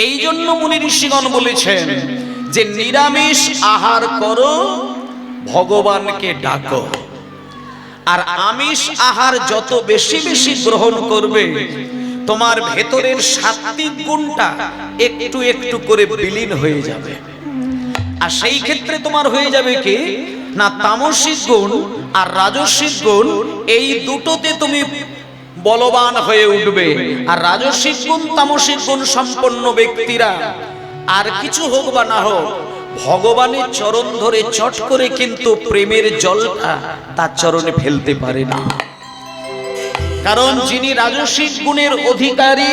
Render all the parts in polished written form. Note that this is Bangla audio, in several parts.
এই জন্য মুনি ঋষিগণ বলেছেন যে নিরামিষ আহার করো, ভগবানকে ডাকো। আর আমিষ আহার যত বেশি বেশি গ্রহণ করবে, তোমার ভেতরের সাত্ত্বিক গুণটা একটু একটু করে বিলীন হয়ে যাবে। আর সেই ক্ষেত্রে তোমার হয়ে যাবে কি না, তামসিক গুণ আর রাজসিক গুণ এই দুটোতে তুমি বলবান হয়ে উঠবে। আর রাজসিক গুণ তামসিক গুণ সম্পন্ন ব্যক্তিরা আর কিছু হোক বা না হোক, ভগবানের চরণ ধরে চট করে কিন্তু প্রেমের জলটা তার চরণে ফেলতে পারে না। কারণ যিনি রাজসিক গুণের অধিকারী,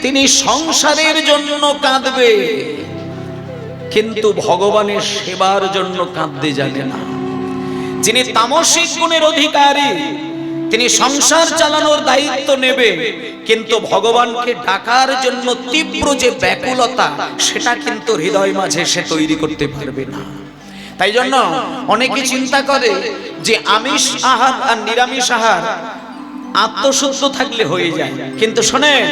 তিনি সংসারের জন্য কাঁদবে, কিন্তু ভগবানের সেবার জন্য কাঁদতে জানে না। যিনি তামসিক গুণের অধিকারী, তিনি সংসার চালানোর দায়িত্ব নেবে, কিন্তু ভগবানকে ডাকার জন্য তীব্র যে ব্যাকুলতা, সেটা কিন্তু হৃদয় মাঝে সে তৈরি করতে পারবে না। তাই জন্য অনেকে চিন্তা করে যে আমিষ আহার আর নিরামিষ আহার আত্মশুদ্ধ থাকলে হয়ে যায়, কিন্তু শোনেন,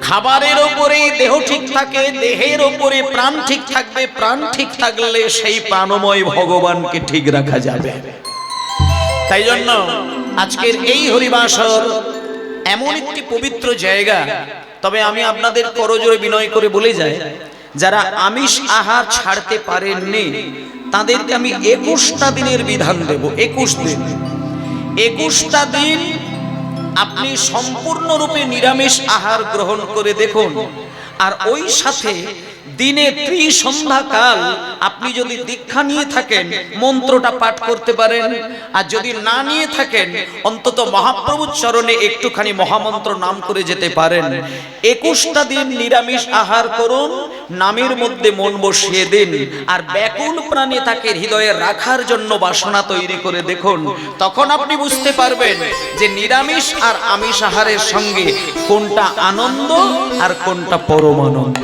খাবারের উপরে দেহ ঠিক থাকে, দেহের উপরে প্রাণ ঠিক থাকবে, প্রাণ ঠিক থাকলে সেই প্রাণময় ভগবানকে ঠিক রাখা যাবে। তাই জন্য আজকের এই হরিবাসর এমন একটি পবিত্র জায়গা। তবে আমি আপনাদের করজোড়ে বিনয় করে বলে যাই, যারা আমিষ আহার ছাড়তে পারেননি তাদেরকে আমি 21টা দিনের বিধান দেব। 21টা দিন আপনি সম্পূর্ণরূপে নিরামিষ আহার গ্রহণ করে দেখুন। আর ওই সাথে দিনে ত্রিসন্ধ্যাকাল আপনি যদি দীক্ষা নিয়ে থাকেন, মন্ত্রটা পাঠ করতে পারেন। আর যদি না নিয়ে থাকেন, অন্তত মহাপ্রভুর চরণে একটুখানি মহামন্ত্র নাম করে যেতে পারেন। 21টা দিন নিরামিষ আহার করুন, নামের মধ্যে মন বসিয়ে দিন, আর ব্যাকুল প্রাণে তাকে হৃদয়ে রাখার জন্য বাসনা তৈরি করে দেখুন। তখন আপনি বুঝতে পারবেন যে নিরামিষ আর আমিষ আহারের সঙ্গে কোনটা আনন্দ আর কোনটা পরমানন্দ।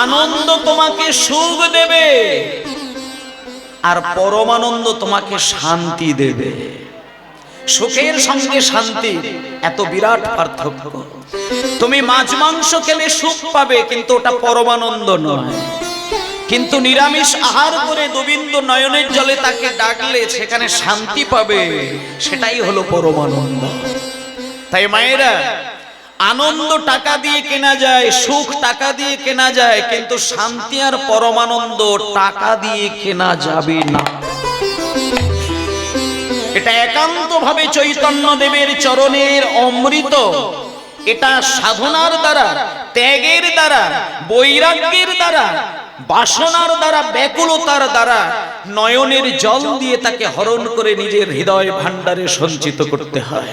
আনন্দ তোমাকে সুখ দেবে, আর পরমানন্দ তোমাকে শান্তি দেবে। সুখের সঙ্গে শান্তি এত বিরাট পার্থক্য। তুমি মাছ মাংস খেলে সুখ পাবে, কিন্তু ওটা পরমানন্দ নয়। কিন্তু নিরামিষ আহার করে গোবিন্দ নয়নের জলে তাকে ডাকলে সেখানে শান্তি পাবে, সেটাই হলো পরমানন্দ। তাই মায়েরা, আনন্দ টাকা দিয়ে কেনা যায়, সুখ টাকা দিয়ে কেনা যায়, কিন্তু শান্তি আর পরমানন্দ টাকা দিয়ে কেনা যাবে না। এটা একান্তভাবে চৈতন্য দেবের চরণের অমৃত। এটা সাধনার দ্বারা, ত্যাগের দ্বারা, বৈরাগ্যের দ্বারা, বাসনার দ্বারা, ব্যাকুলতার দ্বারা নয়নের জল দিয়ে তাকে হরণ করে নিজের হৃদয় ভাণ্ডারে সঞ্চিত করতে হয়।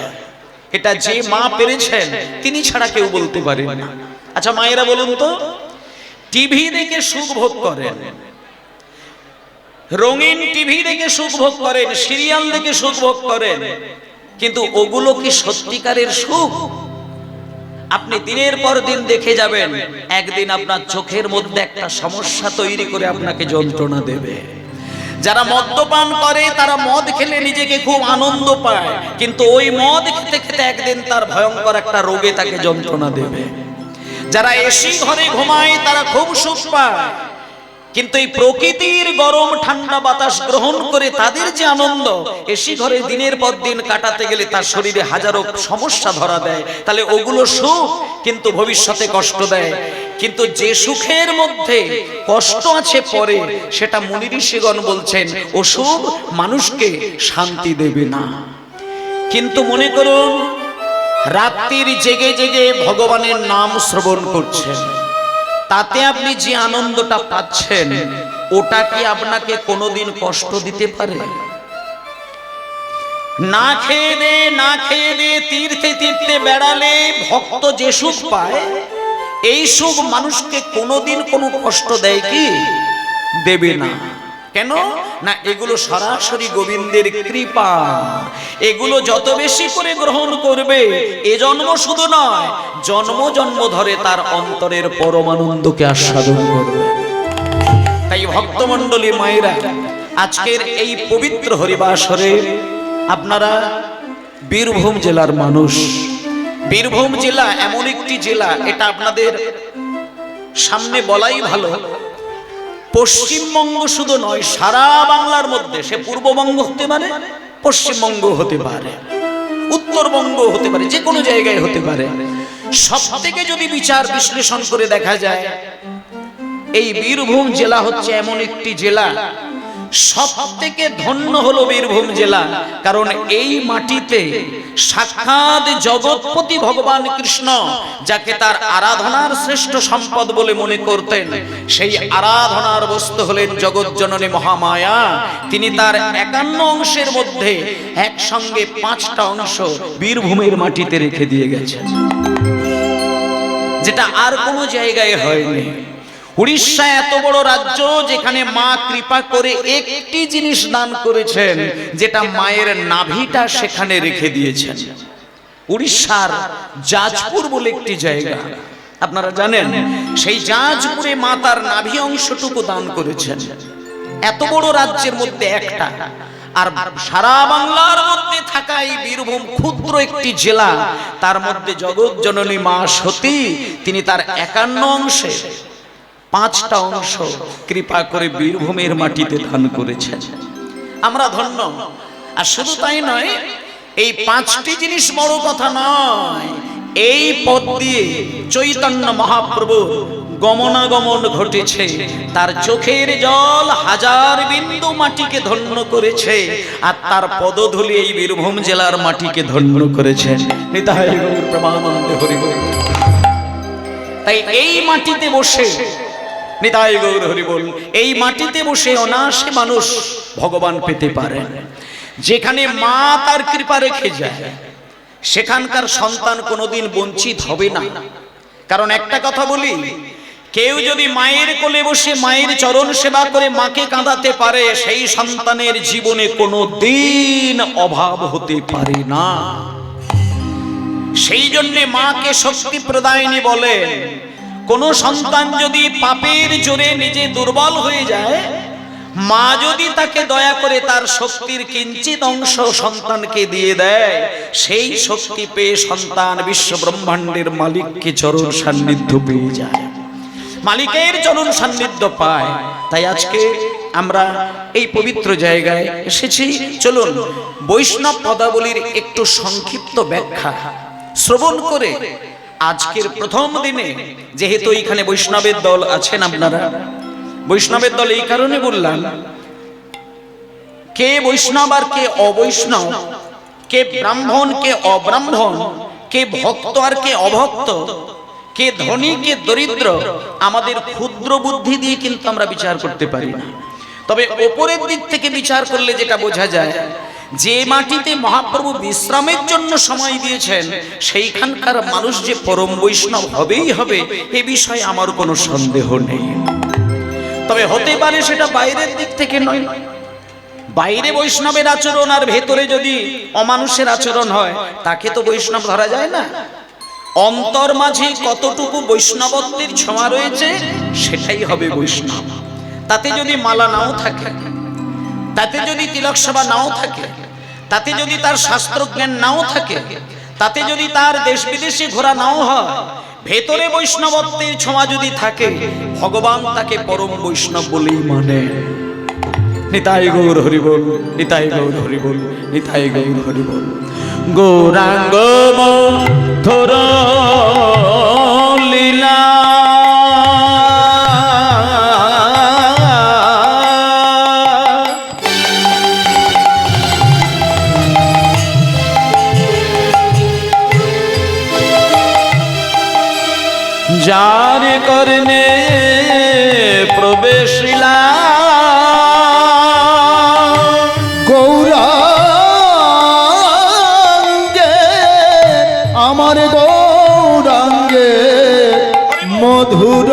এটা যে মা পেরেছেন তিনি ছাড়া কেউ বলতে পারেন না। আচ্ছা মায়েরা বলুন তো, টিভি দেখে সুখ ভোগ করেন, রঙিন টিভি দেখে সুখ ভোগ করেন, সিরিয়াল দেখে সুখ ভোগ করেন, কিন্তু ওগুলো কি সত্যিকারের সুখ? আপনি দিনের পর দিন দেখে যাবেন, একদিন আপনার চোখের মধ্যে একটা সমস্যা তৈরি করে আপনাকে যন্ত্রণা দেবে। যারা মদ্যপান করে তারা মদ খেলে নিজেকে খুব আনন্দ পায়, কিন্তু ওই মদ খেতে খেতে একদিন তার ভয়ঙ্কর একটা রোগে তাকে যন্ত্রণা দেবে। যারা এসি ঘরে ঘুমায় তারা খুব সুখ পায়, কিন্তু এই প্রকৃতির গরম ঠান্ডা বাতাস গ্রহণ করে তাদের যে আনন্দ, এসি ঘরে দিনের পর দিন কাটাতে গেলে তার শরীরে হাজারো সমস্যা ধরা দেয়। তাহলে ওগুলো সুখ, কিন্তু ভবিষ্যতে কষ্ট দেয়। কিন্তু যে সুখের মধ্যে কষ্ট আছে পরে, সেটা মুনি ঋষিগণ বলছেন ও সুখ মানুষকে শান্তি দেবে না। কিন্তু মনে করুন, রাত্রির জেগে জেগে ভগবানের নাম শ্রবণ করছেন, তাতে আপনি যে আনন্দটা পাচ্ছেন, ওটা কি আপনাকে কোনোদিন কষ্ট দিতে পারে? না খেয়ে দে তীর্থে তীর্থে বেড়ালে ভক্ত যে সুখ পায়, এই সুখ মানুষকে কোনোদিন কোনো কষ্ট দেয় কি? দেবে না। কেন না, এগুলো সরাসরি গোবিন্দের কৃপা। এগুলো যত বেশি করে গ্রহণ করবে, এ জন্ম শুধু নয়, জন্ম জন্ম ধরে তার অন্তরের পরমানন্দকে আস্বাদন করবে। তাই ভক্তমণ্ডলী মায়েরা, আজকের এই পবিত্র হরিবাসরে আপনারা বীরভূম জেলার মানুষ, বীরভূম জেলা এমন একটি জেলা, এটা আপনাদের সামনে বলাই ভালো, পশ্চিমবঙ্গ শুধু নয়, সারা বাংলার মধ্যে, সে পূর্ববঙ্গ হতে পারে, পশ্চিমবঙ্গ হতে পারে, উত্তরবঙ্গ হতে পারে, যে কোনো জায়গায় হতে পারে, সব থেকে যদি বিচার বিশ্লেষণ করে দেখা যায়, এই বীরভূম জেলা হচ্ছে এমন একটি জেলা, সব থেকে ধন্য হলো বীরভূম জেলা। কারণ এই মাটিতে সাক্ষাৎ জগৎপতি ভগবান কৃষ্ণ, যাকে তার আরাধনার শ্রেষ্ঠ সম্পদ বলে মনে করতেন, সেই আরাধনার বস্তু হলেন জগৎ জননী মহামায়া। তিনি তার 51 অংশের মধ্যে একসঙ্গে 5টা অংশ বীরভূমের মাটিতে রেখে দিয়ে গেছেন, যেটা আর কোনো জায়গায় হয়নি। উড়িষ্যা এত বড় রাজ্য, যেখানে মা কৃপা করে একটি জিনিস দান করেছেন, যেটা মায়ের নাভিটা সেখানে রেখে দিয়েছেন। উড়িষ্যার জাজপুর বলে একটি জায়গা, আপনারা জানেন, সেই জাজপুরে মা তার নাভি অংশটুকু দান করেছেন। এত বড় রাজ্যের মধ্যে একটা, আর সারা বাংলার মধ্যে থাকা এই বীরভূম ক্ষুদ্র একটি জেলা, তার মধ্যে জগৎ জননী মা সতী, তিনি তার 51 অংশে 5টা অংশ কৃপা করে বীরভূমের মাটিতে দান করেছেন। আমরা ধন্য। আর শুধু তাই নয়, এই 5টি জিনিস বড় কথা নয়, এই পথ দিয়ে চৈতন্য মহাপ্রভু গমনাগমন ঘটেছে, তার চোখের জল হাজার বিন্দু মাটিকে ধন্য করেছে, আর তার পদধূলি এই বীরভূম জেলার মাটিকে ধন্য করেছে। নিতাই গৌর প্রেমানন্দে হরি বল। তাই এই মাটিতে বসে, নিতাই গৌর হরি বল, এই মাটিতে বসে অনায়াসে মানুষ ভগবান পেতে পারে। যেখানে মা তার কৃপা রেখে যায়, সেখানকার সন্তান কোনোদিন বঞ্চিত হবে না। কারণ একটা কথা বলি, কেউ যদি মায়ের কোলে বসে মায়ের চরণ সেবা করে মাকে কাঁদাতে পারে, সেই সন্তানের জীবনে কোনো দিন অভাব হতে পারে না। সেই জন্যে মাকে শক্তি প্রদায়িনী বলে। কোন সন্তান যদি পাপের জোরে নিজে দুর্বল হয়ে যায়, মা যদি তাকে দয়া করে তার শক্তির কিঞ্চিত অংশ সন্তানকে দিয়ে দেয়, সেই শক্তি পেয়ে সন্তান বিশ্ব ব্রহ্মাণ্ডের মালিককে চরণ সান্নিধ্য পেয়ে যায়, মালিকের চরণ সান্নিধ্য পায়। তাই আজকে আমরা এই পবিত্র জায়গায় এসেছি। চলুন বৈষ্ণব পদাবলীর একটু সংক্ষিপ্ত ব্যাখ্যা শ্রবণ করে আজকের প্রথম দিনে, যেহেতু এখানে বৈষ্ণবের দল আছেন, আপনারা বৈষ্ণবের দল এই কারণে বললাম, কে বৈষ্ণব আর কে অবৈষ্ণব, কে ব্রাহ্মণ কে অব্রাহ্মণ, কে ভক্ত আর কে অভক্ত, কে ধনী কে দরিদ্র, আমাদের ক্ষুদ্র বুদ্ধি দিয়ে কিন্তু আমরা বিচার করতে পারি না। তবে উপরের দিক থেকে বিচার করলে যেটা বোঝা যায়, যে মাটিতে মহাপ্রভু বিশ্রামের জন্য সময় দিয়েছেন, সেইখানকার মানুষ যে পরম বৈষ্ণব হবেই হবে, এ বিষয়ে আমার কোনো সন্দেহ নেই। তবে হতে পারে সেটা বাইরের দিক থেকে নয়। বাইরে বৈষ্ণবের আচরণ আর ভেতরে যদি অমানুষের আচরণ হয়, তাকে তো বৈষ্ণব ধরা যায় না। অন্তর মাঝে কতটুকু বৈষ্ণবত্বের ছোঁয়া রয়েছে, সেটাই হবে বৈষ্ণব। তাতে যদি মালা নাও থাকে, তাতে যদি তিলক সভা নাও থাকে, তাতে যদি তার শাস্ত্র জ্ঞান নাও থাকে, তাতে যদি তার দেশ বিদেশে ঘোরা নাও হয়, ভেতরে বৈষ্ণবত্বের ছোঁয়া যদি থাকে, ভগবান তাকে পরম বৈষ্ণব বলেই মানে। নিতাই গৌর হরি বল, নিতাই গৌর হরি বল, নিতাই গৌর হরি বল। গৌরাঙ্গ মধুর লীলা যার করনে প্রবেশিলা গৌরাঙ্গে, আমার গৌরাঙ্গে মধুর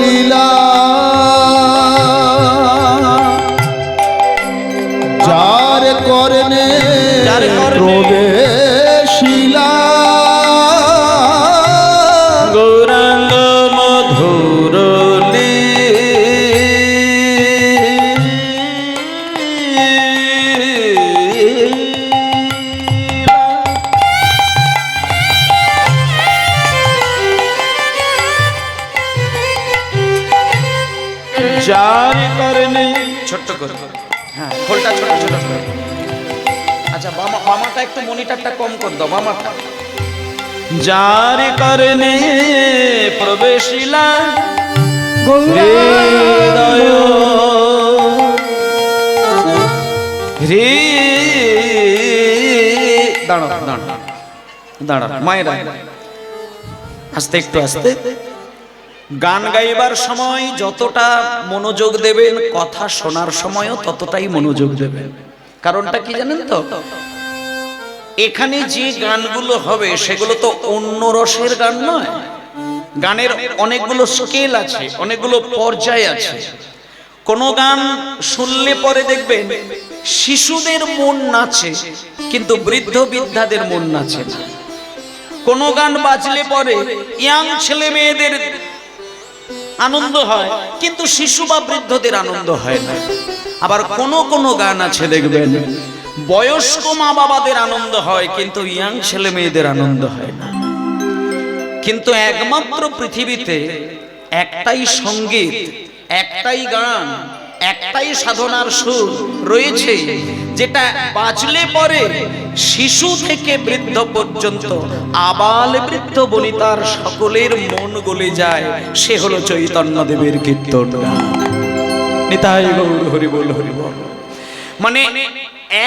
লীলা, যার করনে প্রবেশিলা গৌরাঙ্গ মধুর লীলা। যার কারণে ছোট্ট করে, হ্যাঁ খোলটা ছোট ছোট করে। আচ্ছা বামাটা একটু মনিটরটা কম করে দাও, বামাটা। যার কারণে প্রবেশিলা হৃদয় দাঁড়াও দাঁড়াও দাঁড়াও মায়েরা, আস্তে একটু আস্তে। গান গাইবার সময় যতটা মনোযোগ দেবেন, কথা শোনার সময়ও ততটাই মনোযোগ দেবেন। কারণটা কি জানেন তো, এখানে যে গানগুলো হবে সেগুলো তো অন্য রসের গান নয়। গানের অনেকগুলো স্কেল আছে, অনেকগুলো পর্যায় আছে। কোন গান শুনলে পরে দেখবেন শিশুদের মন নাচে, কিন্তু বৃদ্ধ বৃদ্ধাদের মন নাচে না। কোন গান বাজলে পরে ইয়াং ছেলে মেয়েদের আনন্দ হয়, কিন্তু শিশু বা বৃদ্ধদের আনন্দ হয় না। আবার কোন কোন গান আছে দেখবেন বয়স্ক মা বাবাদের আনন্দ হয়, কিন্তু ইয়াং ছেলে মেয়েদের আনন্দ হয় না। কিন্তু একমাত্র পৃথিবীতে একটাই সঙ্গীত, একটাই গান, একটাই সাধনার সুর রয়েছে, যেটা বাজলে পরে শিশু থেকে বৃদ্ধ পর্যন্ত আবাল বৃদ্ধ বনিতার সকলের মন গলে যায়। সে হলো চৈতন্য দেবের কীর্তন গান। নিতাই গৌর হরি বল হরি বল। মানে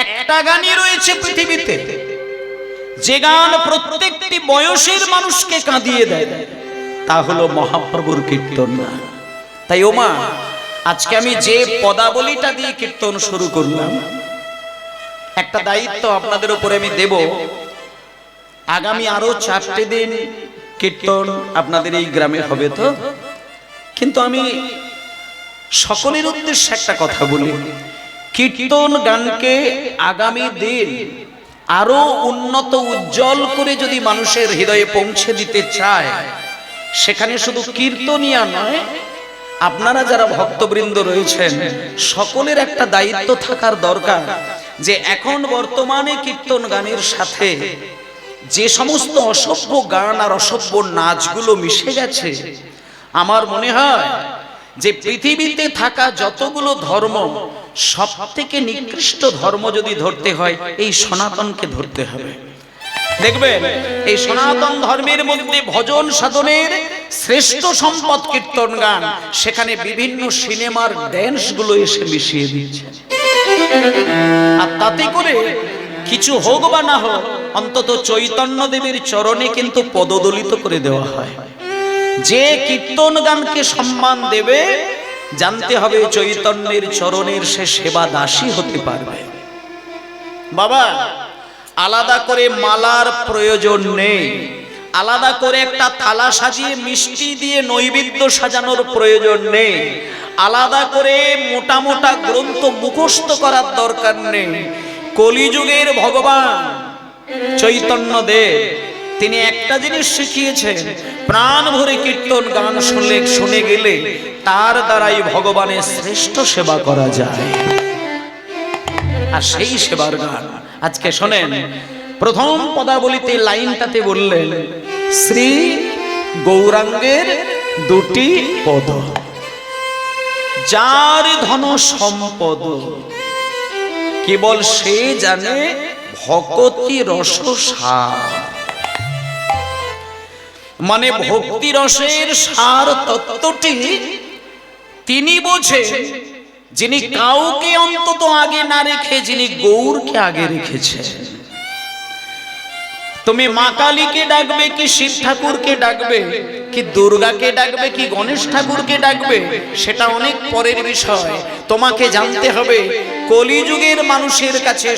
একটা গানই রয়েছে পৃথিবীতে যে গান প্রত্যেকটি বয়সের মানুষকে কাঁদিয়ে দেয়, তা হলো মহাপ্রভুর কীর্তন গান। তাই ওমা, আজকে আমি যে পদাবলীটা দিয়ে কীর্তন শুরু করলাম, একটা দায়িত্ব আপনাদের উপরে আমি দেব। আগামী আরো 4টে দিন কীর্তন আপনাদের এই গ্রামে হবে তো, কিন্তু আমি সকলের উদ্দেশ্যে একটা কথা বলি। কীর্তন গানকে আগামী দিন আরো উন্নত উজ্জ্বল করে যদি মানুষের হৃদয়ে পৌঁছে দিতে চায়, সেখানে শুধু কীর্তনিয়া নয়, আপনারা যারা ভক্তবৃন্দ রয়েছেন সকলের একটা দায়িত্ব থাকার দরকার, যে এখন বর্তমানে কীর্তন গানের সাথে যে সমস্ত অসভ্য গান আর অসভ্য নাচগুলো মিশে গেছে, আমার মনে হয় যে পৃথিবীতে থাকা যতগুলো ধর্ম, সব থেকে নিকৃষ্ট ধর্ম যদি ধরতে হয়, এই সনাতনকে ধরতে হবে। দেখবেন এই সনাতন ধর্মের মধ্যে ভজন সাধনের শ্রেষ্ঠ সম্পদ কীর্তন গান। সেখানে বিভিন্ন সিনেমার ড্যান্স গুলো এসে মিশিয়ে দিচ্ছে, আর তাতে করে কিছু হোক বা না হোক, অন্তত চৈতন্য দেবের চরণে কিন্তু পদদলিত করে দেওয়া হয়। যে কীর্তন গানকে সম্মান দেবে, জানতে হবে চৈতন্যের চরণের সে সেবা দাসী হতে পারবে। বাবা, আলাদা করে মালার প্রয়োজন নেই, আলাদা করে একটা থালা সাজিয়ে মিষ্টি দিয়ে নৈবেদ্য সাজানোর প্রয়োজন নেই, আলাদা করে মোটা মোটা গ্রন্থ মুখস্থ করার দরকার নেই। কলিযুগের ভগবান চৈতন্য দেব তিনি একটা জিনিস শিখিয়েছেন, প্রাণ ভরে কীর্তন গান শুনে গেলে তার দ্বারাই ভগবানের শ্রেষ্ঠ সেবা করা যায়। আর সেই সেবার গান আজকে শোনেন। প্রথম পদাবলিতে লাইনটাতে বললেন, শ্রী গৌরাঙ্গের দুটি পদ, যার ধন সম্পদ কেবল সে জানে ভকতি রস সার। মানে ভক্তি রসের সার তত্ত্বটি তিনি বোঝেন, যিনি কাউকে অন্তত আগে না রেখে যিনি গৌরকে আগে রেখেছেন। তুমি মা কালীকে ডাকবে কি শিব ঠাকুরকে ডাকবে কি দুর্গাকে ডাকবে কি গণেশ ঠাকুরকে ডাকবে, সেটা অনেক পরের বিষয়। তোমাকে জানতে হবে কলিযুগের মানুষের কাছে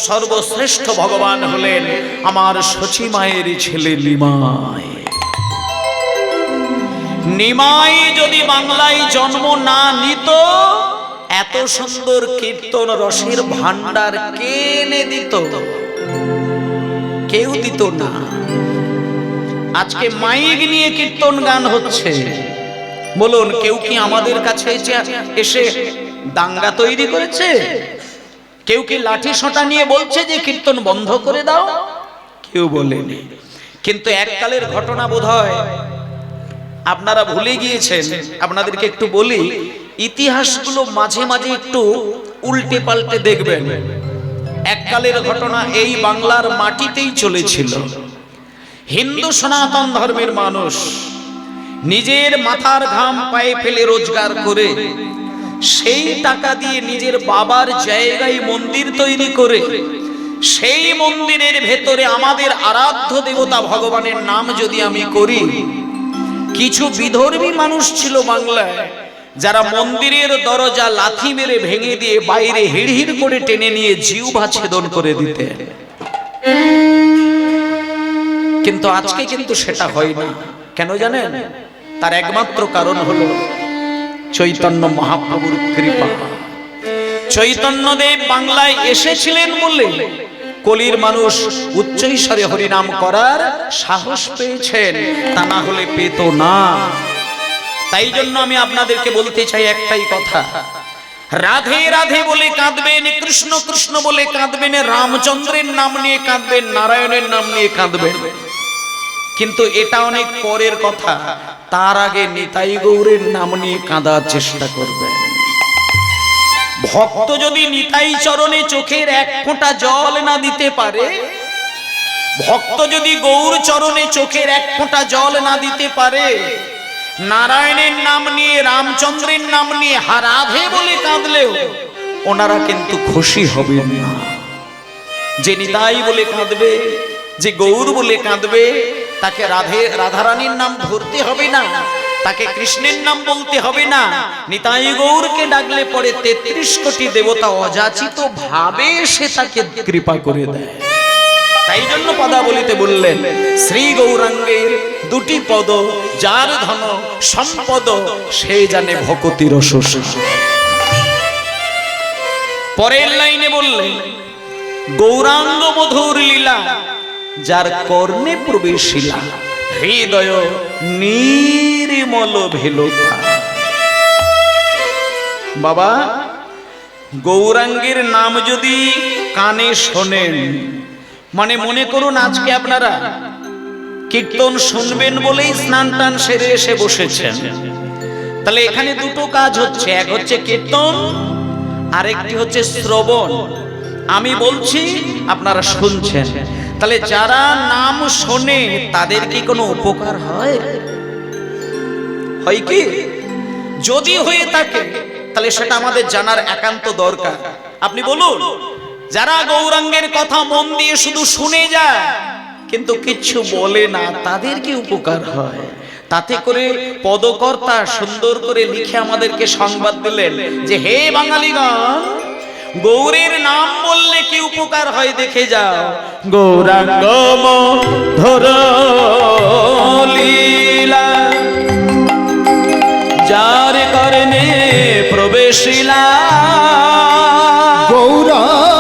সর্বশ্রেষ্ঠ ভগবান হলেন আমার সচী মায়ের ছেলে নিমাই। নিমাই যদি বাংলায় জন্ম না নিত, এত সুন্দর কীর্তন রসের ভান্ডার কে এনে দিত? কেউ দিত না। আজকে মাইক নিয়ে কীর্তন গান হচ্ছে, বলুন কেউ কি আমাদের কাছে এসে দাঙ্গা তৈরি করেছে? কেউ কি লাঠি সোঁটা নিয়ে বলছে যে কীর্তন বন্ধ করে দাও? কেউ বলেনি। কিন্তু এককালের ঘটনা বোধহয় আপনারা ভুলে গিয়েছেন, আপনাদেরকে একটু বলি। ইতিহাসগুলো মাঝে মাঝে একটু উল্টে পাল্টে দেখবেন। এককালের ঘটনা, এই বাংলার মাটিতেই চলেছিল। হিন্দু সনাতন ধর্মের মানুষ নিজের মাথার ঘাম পায়ে ফেলে রোজগার করে সেই টাকা দিয়ে নিজের বাবার জায়গায় মন্দির তৈরি করে সেই মন্দিরের ভেতরে আমাদের আরাধ্য দেবতা ভগবানের নাম যদি আমি করি, কিছু বিধর্মী মানুষ ছিল বাংলায় যারা মন্দিরের দরজা লাথি মেরে ভেঙে দিয়ে বাইরে হিড়হিড় করে টেনে নিয়ে জিহ্বা ছেদন করে দিতেন। কিন্তু আজকে কিন্তু সেটা হয় না। কেন জানেন? তার একমাত্র কারণ হলো চৈতন্য মহাপ্রভুর কৃপা। চৈতন্যদেব বাংলায় এসেছিলেন বলে কলির মানুষ উচ্চৈস্বরে হরিনাম করার সাহস পেয়েছেন, তা না হলে পেত না। তাই জন্য আমি আপনাদেরকে বলতে চাই একটাই কথা, রাধে রাধে বলে কাঁদবেন, কৃষ্ণ কৃষ্ণ বলে কাঁদবেন, রামচন্দ্রের নাম নিয়ে কাঁদবেন, নারায়ণের নাম নিয়ে কাঁদবেন, কিন্তু এটা অনেক পরের কথা। তার আগে নিতাই গৌরের নাম নিয়ে কাঁদার চেষ্টা করবেন। ভক্ত যদি নিতাই চরণে চোখের এক ফোঁটা জল না দিতে পারে, ভক্ত যদি গৌর চরণে চোখের এক ফোঁটা জল না দিতে পারে, নারায়ণের নাম নিয়ে রামচন্দ্রের নাম নিয়ে রাধে বলে কাঁদলেও ওনারা কিন্তু খুশি হবেন না। যে নিতাই বলে কাঁদবে, যে গৌর বলে কাঁদবে, তাকে রাধারানীর নাম ধরতে হবে না, তাকে কৃষ্ণের নাম বলতে হবে না। নিতাই গৌরকে ডাকলে পরে ৩৩ কোটি দেবতা অযাচিত ভাবে সে তাকে কৃপা করে দেয়। তাই জন্য পদাবলিতে বললেন, শ্রী গৌরাঙ্গের দুটি পদ, যার ধন সম্পদ সে জানে ভকতি রস। পরের লাইনে বললেন, গৌরাঙ্গ মধুর লীলা যার কর্ণে প্রবেশিলা, হৃদয় নির্মল ভেলতা। বাবা, গৌরাঙ্গের নাম যদি কানে শোনেন, মানে মনে করুন আজকে আপনারা কীর্তন শুনবেন বলেই স্নান টান সেরে এসে বসেছেন, তাহলে এখানে দুটো কাজ হচ্ছে, এক হচ্ছে কীর্তন, আরেকটি হচ্ছে শ্রবণ। আমি বলছি, আপনারা শুনছেন, তাহলে যারা নাম শোনে তাদের কি কোনো উপকার হয়? হয় কি? যদি হয়ে থাকে তাহলে সেটা আমাদের জানার একান্ত দরকার। আপনি বলুন, যারা গৌরাঙ্গের কথা মন দিয়ে শুধু শুনে যায় কিন্তু কিচ্ছু বলে না, তাদের কি উপকার হয়? তাতে করে পদকর্তা সুন্দর করে লিখে আমাদেরকে সংবাদ দিলেন যে, হে বাঙালিগণ, গৌরের নাম বললে কি উপকার হয় দেখে যাও। গৌরাঙ্গ মধুর লীলা যার কর্ণে প্রবেশিলা, গৌরাঙ্গ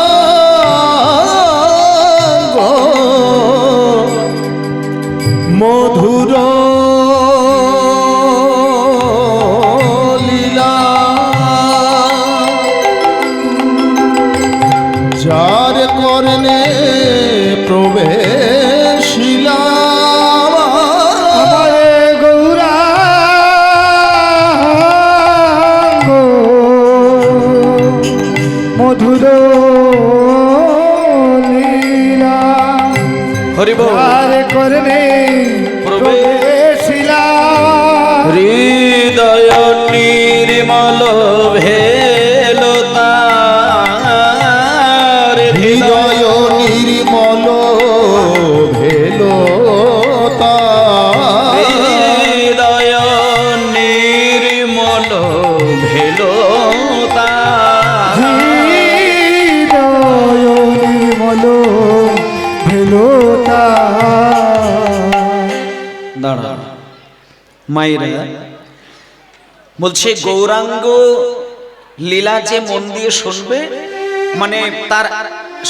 মধুর লীলা যার কর্ণে প্রবেশিলা, গৌরাঙ্গ মধুর লীলা হরিবল কর্ণে প্রবেশিলা, হৃদয় নির্মল ভেলতা, হৃদয় নির্মল ভেলতা, হৃদয় নির্মল ভেলতা, হৃদয় নির্মল ভেলতা। দাঁড়া মায়েরা, বলছে গৌরাঙ্গ লীলা যে মন দিয়ে শুনবে, মানে তার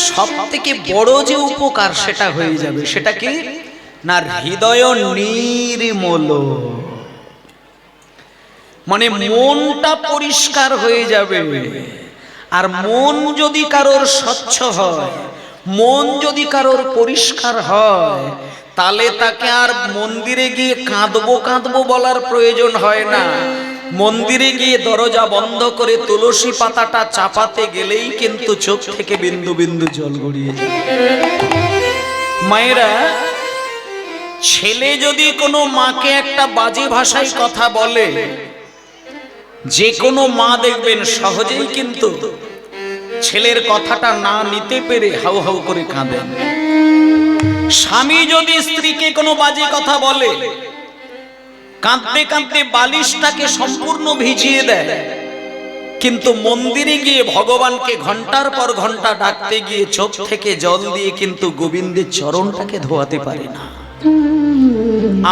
সব থেকে বড় যে উপকার সেটা হয়ে যাবে। সেটা কি না? হৃদয় নির্মল, মানে মনটা পরিষ্কার হয়ে যাবে। আর মন যদি কারোর স্বচ্ছ হয়, মন যদি কারোর পরিষ্কার হয়, তাহলে তাকে আর মন্দিরে গিয়ে কাঁদবো কাঁদবো বলার প্রয়োজন হয় না। মন্দিরে গিয়ে দরজা বন্ধ করে তুলসী পাতাটা চাপাতে গেলেই কিন্তু চোখ থেকে বিন্দু বিন্দু জল গড়িয়ে যায়। মায়েরা, ছেলে যদি কোনো মাকে একটা বাজে ভাষায় কথা বলে, যে কোনো মা দেখবেন সহজেই কিন্তু ছেলের কথাটা না নিতে পেরে হাউ হাউ করে কাঁদে। স্বামী যদি স্ত্রীকে কোনো বাজে কথা বলে, কাঁদতে কাঁদতে বালিশটাকে সম্পূর্ণ ভিজিয়ে দেয়, কিন্তু মন্দিরে গিয়ে ভগবানকে ঘন্টার পর ঘন্টা ডাকতে গিয়ে চোখ থেকে জল দিয়ে কিন্তু গোবিন্দের চরণটাকে ধোয়াতে পারে না।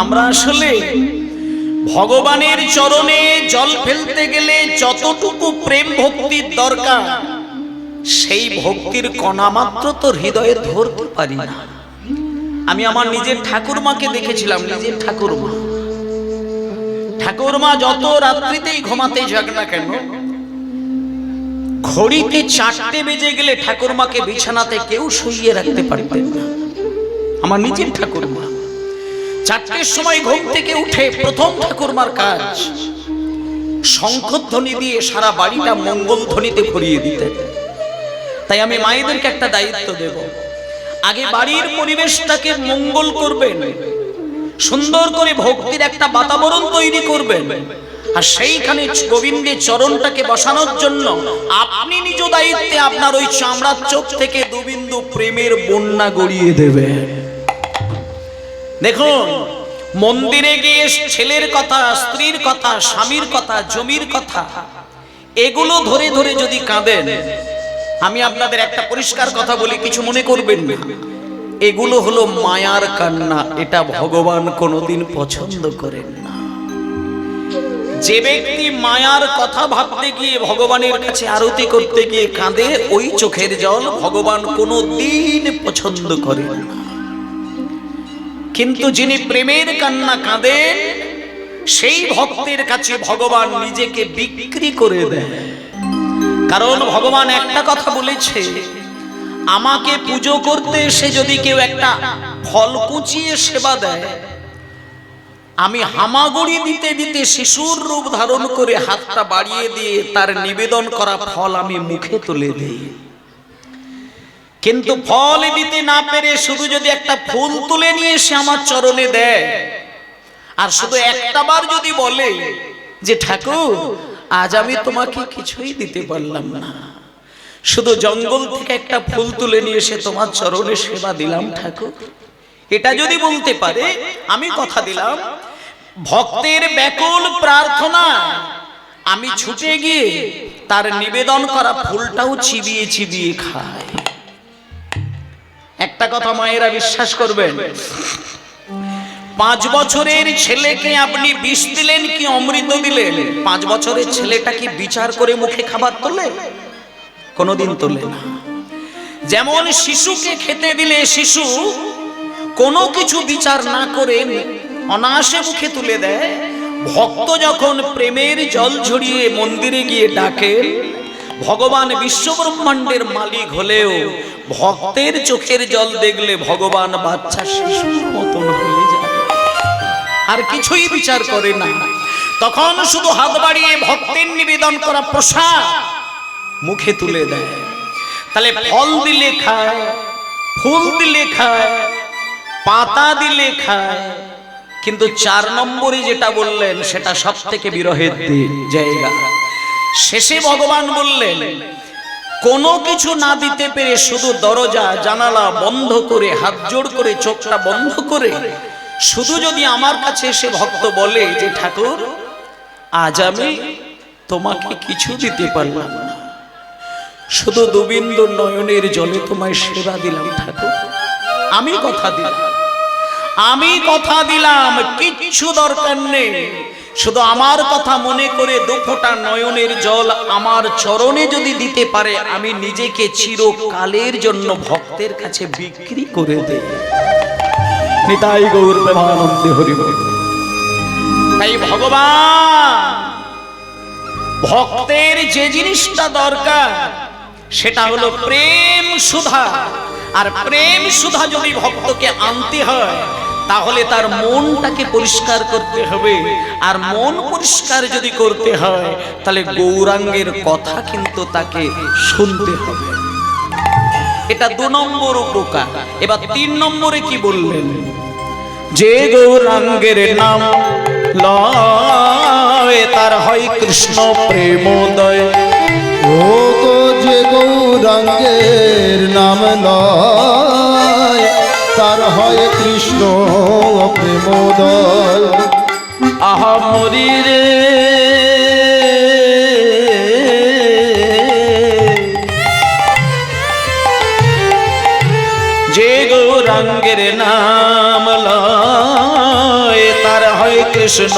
আমরা আসলে ভগবানের চরণে জল ফেলতে গেলে যতটুকু প্রেম ভক্তির দরকার, সেই ভক্তির কণা মাত্র তো হৃদয়ে ধরতে পারি না। আমি আমার নিজের ঠাকুরমাকে দেখেছিলাম, নিজের ঠাকুরমা যত রাত্রিতেই ঘুমাতে যাক না কেন, ঘড়িতে 4টে বেজে গেলে ঠাকুরমাকে বিছানাতে কেউ শুইয়ে রাখতে পারতেন না। আমার নিজের ঠাকুরমা 4টের সময় ঘুম থেকে উঠে প্রথম ঠাকুরমার কাজ শঙ্খধ্বনি দিয়ে সারা বাড়িটা মঙ্গল ধ্বনিতে ভরিয়ে দিতেন। তাই আমি মায়েদেরকে একটা দায়িত্ব দেব, আগে বাড়ির পরিবেশটাকে মঙ্গল করবেন, সুন্দর করে ভক্তির একটা বাতাবরণ তৈরি করবেন, আর সেইখানে গোবিন্দের চরণটাকে বসানোর জন্য আপনি নিজ দায়িত্বে আপনার ওই চামড়ার চোখ থেকে দুবিন্দু প্রেমের বন্যা গড়িয়ে দেবেন। দেখুন, মন্দিরে গিয়ে ছেলের কথা, স্ত্রীর কথা, স্বামীর কথা, জমির কথা, এগুলো ধরে ধরে যদি কাঁদেন, আমি আপনাদের একটা পরিষ্কার কথা বলি, কিছু মনে করবেন না, এগুলো হলো মায়ার কান্না। এটা ভগবান কোনোদিন পছন্দ করেন না। যে ব্যক্তি মায়ার কথা ভাবতে গিয়ে ভগবানের কাছে আরতি করতে গিয়ে কাঁদে, ওই চোখের জল ভগবান কোনোদিন পছন্দ করেন না। কিন্তু যিনি প্রেমের কান্না কাঁদেন, সেই ভক্তের কাছে ভগবান নিজেকে বিক্রি করে দেয়। কারণ ভগবান একটা কথা বলেছে, আমাকে পুজো করতে এসে যদি কেউ একটা ফল কুচিয়ে সেবা দেয়, আমি হামাগুড়ি দিতে দিতে শিশুর রূপ ধারণ করে হাতটা বাড়িয়ে দিয়ে তার নিবেদন করা ফল আমি মুখে তুলে দিই। কিন্তু ফল দিতে না পেরে শুধু যদি একটা ফুল তুলে নিয়ে এসে আমার চরণে দেয়, আর শুধু একটাবার যদি বলে যে ঠাকুর আজ আমি তোমাকে কিছুই দিতে পারলাম না, শুধু জঙ্গল থেকে একটা ফুল তুলে নিয়ে এসে তোমার চরণে সেবা দিলাম ঠাকুর, এটা যদি বলতে পারে, আমি কথা দিলাম ভক্তের ব্যাকুল প্রার্থনা আমি ছুটে গিয়ে তার নিবেদন করা ফুলটাও চিবিয়ে চিবিয়ে খাই। একটা কথা মায়েরা বিশ্বাস করবেন, 5 বছরের ছেলেকে আপনি বিষ দিলেন কি অমৃত দিলেন, 5 বছরের ছেলেটা কি বিচার করে মুখে খাবার তোলে? কোনোদিন তোলে না। যেমন শিশুকে খেতে দিলে শিশু কোনো কিছু বিচার না করে অনায়াসে মুখে তুলে দেয়, ভক্ত যখন প্রেমের জল ঝরিয়ে মন্দিরে গিয়ে ডাকে, ভগবান বিশ্বব্রহ্মাণ্ডের মালিক হলেও ভক্তের চোখের জল দেখলে ভগবান বাচ্চা শিশুর মতন হয়ে যায়, আর কিছুই বিচার করে না। তখন শুধু হাত বাড়িয়ে ভক্তের নিবেদন করা প্রসাদ মুখে তুলে দেয়। তাহলে ফল দিলে খায়, ফুল দিলে খায়, পাতা দিলে খায়, কিন্তু 4 নম্বরে যেটা বললেন সেটা সব থেকে বিরহের জায়গা। শেষে ভগবান বললেন, কোনো কিছু না দিতে পেরে শুধু দরজা জানালা বন্ধ করে, হাত জোড় করে, চোখটা বন্ধ করে শুধু যদি আমার কাছে এসে ভক্ত বলে যে ঠাকুর আজ আমি তোমাকে কিছু দিতে পারলাম না, শুধু দুবিন্দু নয়নের জলে তোমায় সেবা দিলাম ঠাকুর, আমি কথা দিলাম কিচ্ছু দরকার নেই, শুধু আমার কথা মনে করে 2 ফোঁটা নয়নের জল আমার চরণে যদি দিতে পারে, আমি নিজেকে চিরকালের জন্য ভক্তের কাছে বিক্রি করে দেই। নিতাই গৌর প্রেমানন্দে হরি বল। তাই ভগবান ভক্তের যে জিনিসটা দরকার সেটা হলো প্রেম সুধা, আর প্রেম সুধা যদি ভক্তকে আনতে হয় তাহলে তার মনটাকে পরিষ্কার করতে হবে, আর মন পরিষ্কার যদি করতে হয় তাহলে গৌরাঙ্গের কথা কিন্তু তাকে শুনতে হবে। এটা 2 নম্বর উপকার। এবার 3 নম্বরে কি বললেন? যে গৌরাঙ্গের নাম লয় তার হয় কৃষ্ণ প্রেমোদয়। ও গো যে গৌরাঙ্গের নাম লয় তার হয় কৃষ্ণ প্রেমোদয়। আহা মরি রে যে গৌরাঙ্গের নাম লয় তার হয় কৃষ্ণ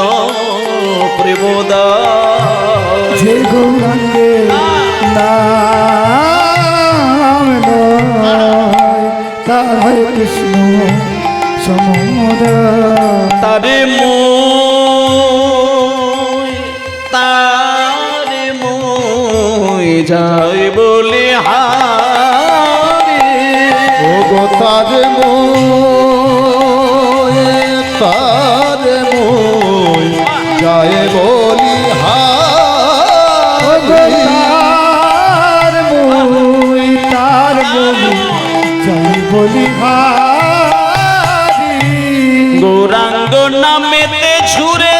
প্রেমোদয়। যে গৌরাঙ্গের নাম লয় তার হয় কৃষ্ণ সমুদয়। তারে মই যাই বলে হারে। ও গো তার মই যায় বলি হারে। তার মই যায় বলি হারে। গৌরাঙ্গ নামেতে ঝুরে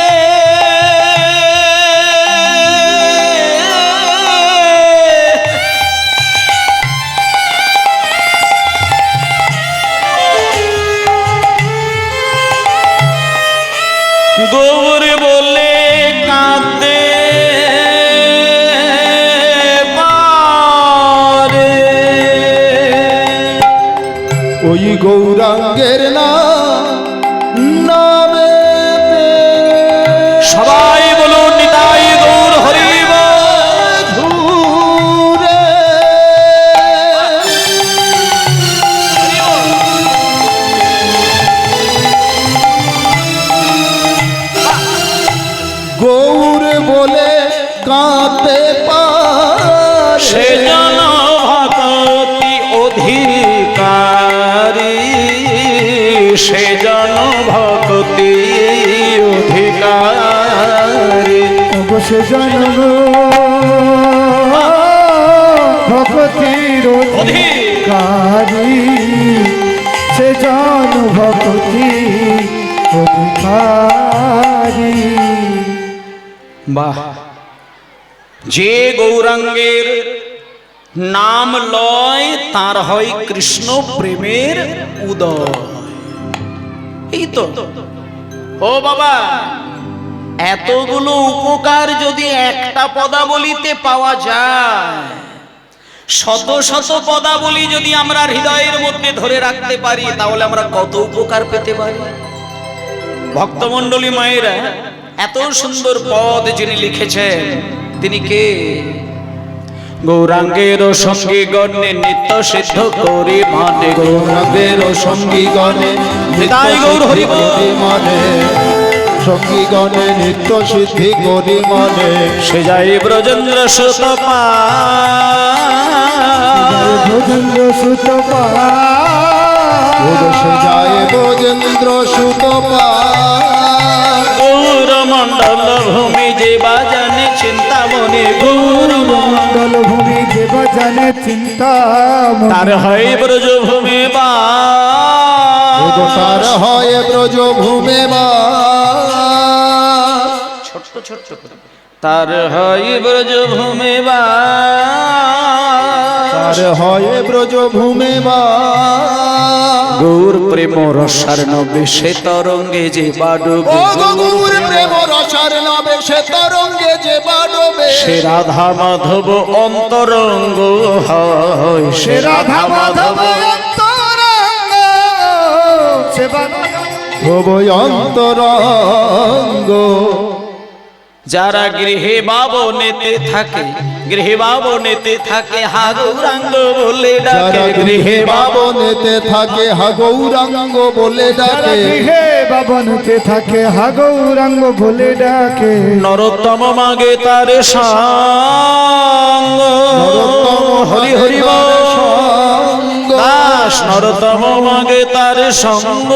গৌর বলে কাঁদে পারে। ওই গৌরাঙ্গের নামে সবাই বলুন নিতাই গৌর হরি বল। ঘুরে গৌর বলে কাঁদতে পারে। সে জন ভক্তি অধিকারী, সে জন ভক্তি অধিকারী। সে জন্ম ভক্তির অধিকারী, সে জন ভক্তি অধিকারী। বাহ! যে গৌরাঙ্গের নাম লয় তার হয় কৃষ্ণ প্রেমের উদয়। এই তো। ও বাবা, এতগুলো উপকার যদি একটা পদাবলিতে পাওয়া যায়, শত শত পদাবলী যদি আমরা হৃদয়ের মধ্যে ধরে রাখতে পারি তাহলে আমরা কত উপকার পেতে পারি। ভক্তমণ্ডলী মায়েরা, এত সুন্দর পদ যিনি লিখেছেন তিনি কে? গৌরাঙ্গের সঙ্গী গণে নিত্য সিদ্ধ করি মানে। গৌরাঙ্গের সঙ্গী গণে নিতাই গৌর হরি বল। মানে সঙ্গী গণে নিত্য সিদ্ধি করি মানে। সে যাই ব্রজেন্দ্র সুত ব্রজেন্দ্র সুত সে যায় ব্রজেন্দ্র সুত গৌর মণ্ডল ভূমি যে বাজানে চিন্তামণি। গৌর মণ্ডল ভূমি যে বাজানে চিন্তা তার হয় ব্রজ ভূমি বা তার হয় ব্রজ ভূমে বা। ছোট্ট ছোট্ট করে। তার হয় ব্রজ ভূমি বা তার হয় ব্রজ ভূমে বা। গৌর প্রেম রসার নবে সে তরঙ্গে যে বাডবে। ও গৌর প্রেম রসার নবে সে তরঙ্গে যে বাডবে। সে রাধা মাধব অন্তরঙ্গ হয়। সে রাধা মাধব অন্তরঙ্গ সে বাডব অন্তরঙ্গ। যারা গৃহে বাবনেতে থাকে, গৃহে বাবনেতে থাকে হা গৌরাঙ্গ বলে ডাকে। গৃহে বাবনেতে থাকে হা গৌরাঙ্গ বলে ডাকে। গৃহে বাবনেতে থাকে হা গৌরাঙ্গ বলে ডাকে। নরোত্তম মাগে তার সঙ্গ। নরোত্তম হরি হরি বল। সঙ্গ। নরতম মাগে তার সঙ্গ,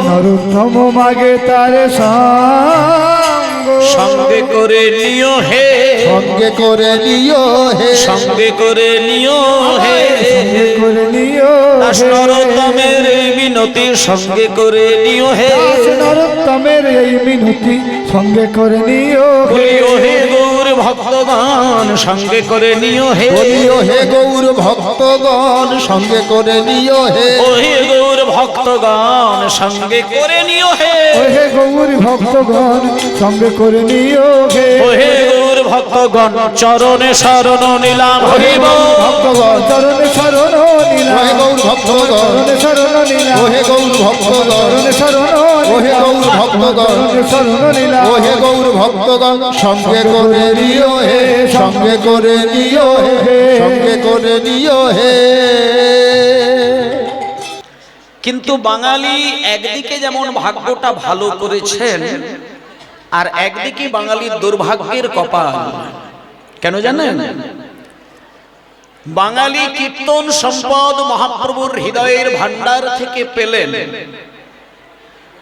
নরোত্তম মাগে তার সঙ্গ, সঙ্গে করে নিও হে, সঙ্গে করে নিও হে, সঙ্গে করে নিও হে, সঙ্গে করে নিও দাস হে। নরতমের এই মিনতি সঙ্গে করে নিও হে, দাস নরোত্তমের এই মিনতি সঙ্গে করে নিও হে। বলিও হে গৌর ভক্তগণ সঙ্গে করে নিও হে, বলিও হে গৌর ভক্তগণ সঙ্গে করে নিও হে। ও হে গৌর ভক্তগণ সঙ্গে করে নিও হে, ও হে গৌর ভক্তগণ সঙ্গে করে নিও হে। ও হে গৌর ভক্তগণ চরণে শরণ নিলাম হরিব, ভক্তগণ চরণে শরণ নিলাম, ও হে গৌর ভক্তগণ, চরণে শরণ নিলাম, ও হে গৌর ভক্তগণ, চরণে শরণ ও হে গৌর ভক্তগণ, চরণে শরণ নিলাম, ও হে গৌর ভক্তগণ সঙ্গে করে নিও হে, সঙ্গে করে নিও হে, সঙ্গে করে নিও হে। কিন্তু বাঙালি একদিকে যেমন ভাগ্যটা ভালো করেছেন, আর একদিকে বাঙালির দুর্ভাগ্যের কপাল। কেন জানেন? বাঙালি কীর্তন সম্পদ মহাপ্রভুর হৃদয়ের ভান্ডার থেকে পেলেন,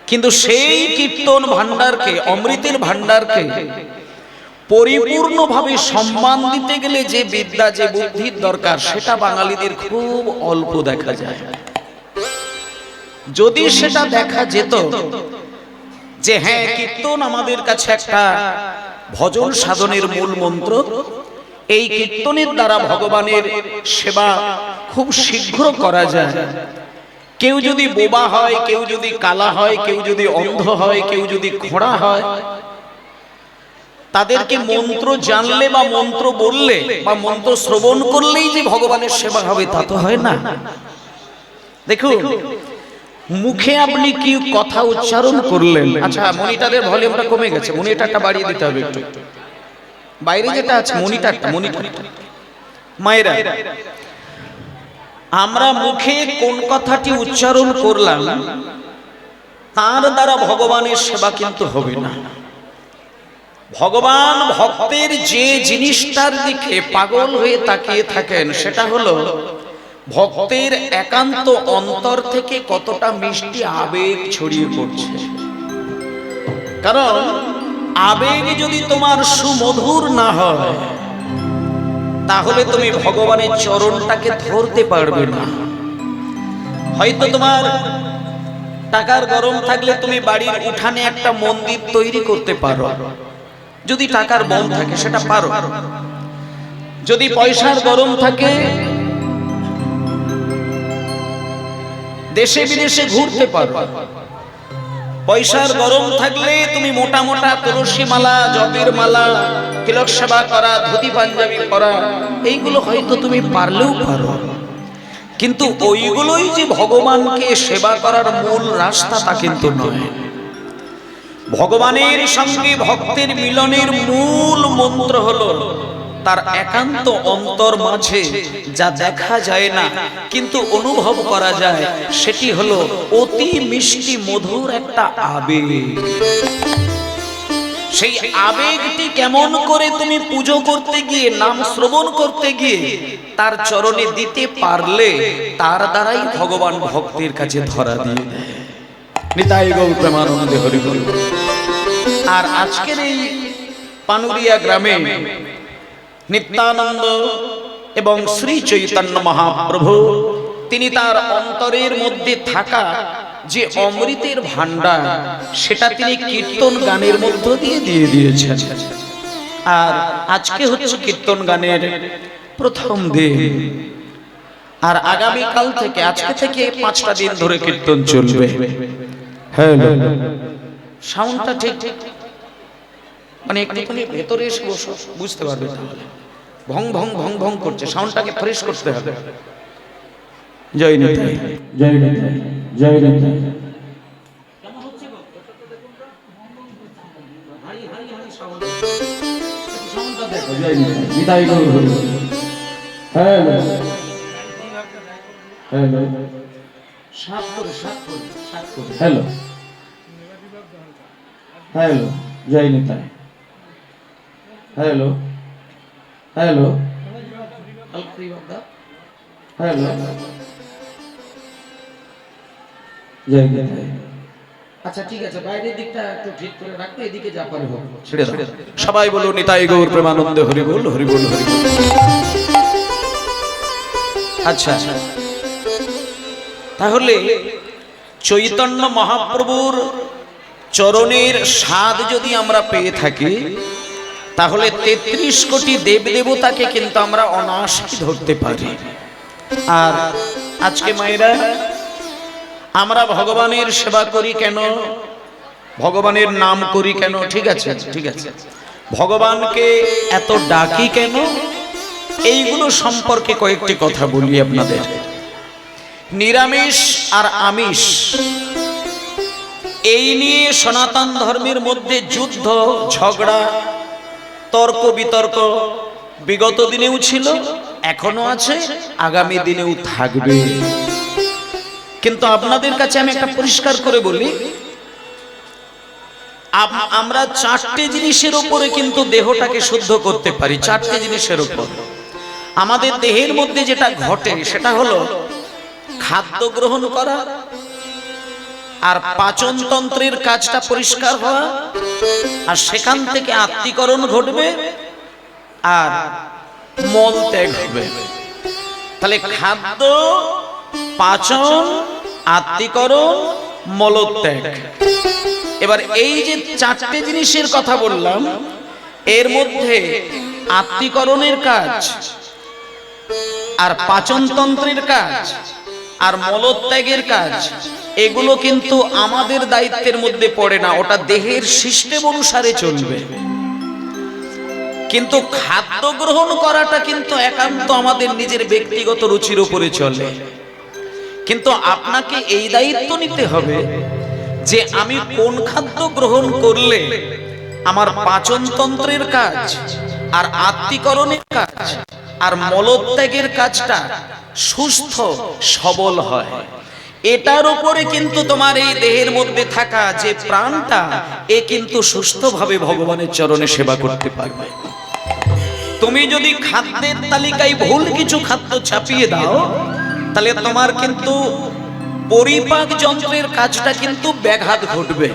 কিন্তু সেই কীর্তন ভান্ডারকে, অমৃতের ভান্ডারকে পরিপূর্ণভাবে সম্মান দিতে গেলে যে বিদ্যা, যে বুদ্ধির দরকার, সেটা বাঙালিদের খুব অল্প দেখা যায়। যদি সেটা দেখা যেত যে হ্যাঁ, কীর্তন আমাদের কাছে একটা ভজন সাধনের মূল মন্ত্র, এই কীর্তনের দ্বারা ভগবানের সেবা খুব শীঘ্র করা যায়। কেউ যদি বোবা হয়, কেউ যদি কালা হয়, কেউ যদি অন্ধ হয়, কেউ যদি খোঁড়া হয়, তাদেরকে মন্ত্র জানলে বা মন্ত্র বললে বা মন্ত্র শ্রবণ করলেই যে ভগবানের সেবা হবে তা তো হয় না। দেখুন, মুখে আপনি কি কথা উচ্চারণ করলেন। আচ্ছা, মনিটরের ভলিউমটা কমে গেছে, মনিটরটা বাড়িয়ে দিতে হবে একটু। বাইরে যেটা আছে মনিটরটা, মায়েরা, আমরা মুখে কোন কথাটি উচ্চারণ করলাম তার দ্বারা ভগবানের সেবা কিন্তু হবে না। ভগবান ভক্তের যে জিনিসটার দিকে পাগল হয়ে তাকিয়ে থাকেন, সেটা হলো ভক্তের একান্ত অন্তর থেকে কতটা মিষ্টি আবেগ ছড়িয়ে পড়ছে। কারণ আবেগ যদি তোমার সুমধুর না হয়, তাহলে তুমি ভগবানের চরণটাকে ধরতে পারবে না। হয়তো তোমার টাকার গরম থাকলে তুমি বাড়ির উঠানে একটা মন্দির তৈরি করতে পারো, যদি টাকার বল থাকে সেটা পারো। যদি পয়সার গরম থাকে, দেশে বিদেশে ঘুরতে পারো। পয়সার গরম থাকলে তুমি মোটা মোটা তুলসী মালা, জপের মালা, তিলক সেবা করা, ধুতি পাঞ্জাবি পরা, এইগুলো হয়তো তুমি পারলেও পারো। কিন্তু ওইগুলোই যে ভগবানকে সেবা করার মূল রাস্তা তা কিন্তু নয়। ভগবানের সঙ্গে ভক্তের মিলনের মূল মন্ত্র হলো তার একান্ত অন্তর মাঝে যা দেখা যায় না কিন্তু অনুভব করা যায়, সেটি হলো অতি মিষ্টি মধুর একটা আবেগ। সেই আবেগটি কেমন করে তুমি পুজো করতে গিয়ে, নাম শ্রবণ করতে গিয়ে তার চরণে দিতে পারলে, তার দ্বারাই ভগবান ভক্তের কাছে ধরা দিয়ে দেয়। নিতাই গৌর প্রেমানন্দে হরি বল। আর আজকের এই পানুরিয়া গ্রামে নিত্যানন্দ এবং শ্রী চৈতন্য মহাপ্রভু, তিনি তার অন্তরের মধ্যে থাকা যে অমৃতের ভান্ডার, সেটা তিনি কীর্তন গানের মধ্য দিয়ে দিয়ে দিয়েছেন। আর আজকে হচ্ছে কীর্তন গানের প্রথম দিন, আর আগামী কাল থেকে, আজকে থেকে 5টা দিন ধরে কীর্তন চলবে। হ্যালো, সাউন্ডটা ঠিক ঠিক মানে একটুখানি ভেতরে এসে বসো, বুঝতে পারবে। তাহলে ভং ভং ভং ভং করছে, সাউন্ডটাকে ফ্রেশ করতে হবে। জয় নিতাই, জয় নিতাই, জয় নিতাই। নিতাই গৌর হরি বল। হ্যালো হ্যালো, সাত করে সাত করে সাত করে। হ্যালো হ্যালো, জয় নিতাই। হ্যালো হ্যালো হ্যালো আচ্ছা ঠিক আছে, বাইরের দিকটা একটু ঠিক করে রাখতে, এদিকে যা পারে হোক ছেড়ে দাও। সবাই বলো নিতাই গৌর প্রেমানন্দে হরি বল হরি বল হরি বল। আচ্ছা, তাহলে চৈতন্য মহাপ্রভুর চরণের স্বাদ যদি আমরা পেয়ে থাকি, তাহলে ৩৩ কোটি দেবদেবতাকে কিন্তু আমরা অনায়াসে ধরতে পারি। আর আজকে মায়েরা, আমরা ভগবানের সেবা করি কেন, ভগবানের নাম করি কেন, ঠিক আছে ঠিক আছে, ভগবানকে এত ডাকি কেন, এইগুলো সম্পর্কে কয়েকটি কথা বলি আপনাদের। নিরামিষ আর আমিষ, এই নিয়ে সনাতন ধর্মের মধ্যে যুদ্ধ ঝগড়া তর্ক বিতর্ক বিগত দিনেও ছিল, এখনো আছে, আগামী দিনেও থাকবে। কিন্তু আপনাদের কাছে আমি একটা পরিষ্কার করে বলি, আমরা 4টে জিনিসের উপরে কিন্তু দেহটাকে শুদ্ধ করতে পারি। 4টে জিনিসের উপর আমাদের দেহের মধ্যে যেটা ঘটে সেটা হলো খাদ্য গ্রহণ করা, আর পাচন তন্ত্রের কাজটা পরিষ্কার হওয়া, আর সেখান থেকে আত্মীকরণ ঘটবে, আর মল ত্যাগ হবে। তাহলে খাদ্য, পাচন, আত্মীকরণ, মলত্যাগ। এবার এই যে 4টে জিনিসের কথা বললাম, এর মধ্যে আত্মীকরণের কাজ, আর পাচনতন্ত্রের কাজ, আর মলত্যাগের কাজ, এগুলো কিন্তু আমাদের দায়িত্বের মধ্যে পড়ে না, ওটা দেহের সিস্টেম অনুসারে চলবে। কিন্তু খাদ্য গ্রহণ করাটা কিন্তু একান্ত আমাদের নিজের ব্যক্তিগত রুচির উপরে চলে। কিন্তু আপনাকে এই দায়িত্ব নিতে হবে যে আমি কোন খাদ্য গ্রহণ করলে আমার পাচনতন্ত্রের কাজ, আর আত্মীকরণের কাজ, আর মলত্যাগের কাজটা সুস্থ সবল হয়। এটার উপরে কিন্তু তোমার এই দেহের মধ্যে থাকা যে প্রাণটা, এ কিন্তু সুস্থভাবে ভগবানের চরণে সেবা করতে পারবে। তুমি যদি খাদ্যের তালিকায় ভুল কিছু খাদ্য ছাপিয়ে দাও, তাহলে তোমার কিন্তু পরিপাক যন্ত্রের কাজটা কিন্তু ব্যাঘাত ঘটবে,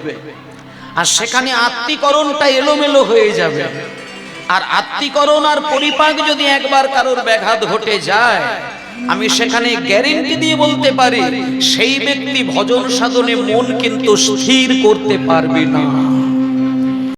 আর সেখানে আত্মীকরণটা এলোমেলো হয়ে যাবে। আর আত্মীকরণ আর পরিপাক যদি একবার কারোর ব্যাঘাত ঘটে যায়, আমি সেখানে গ্যারেন্টি দিয়ে বলতে পারি সেই ব্যক্তি ভজন সাধনে মন কিন্তু স্থির করতে পারবে না।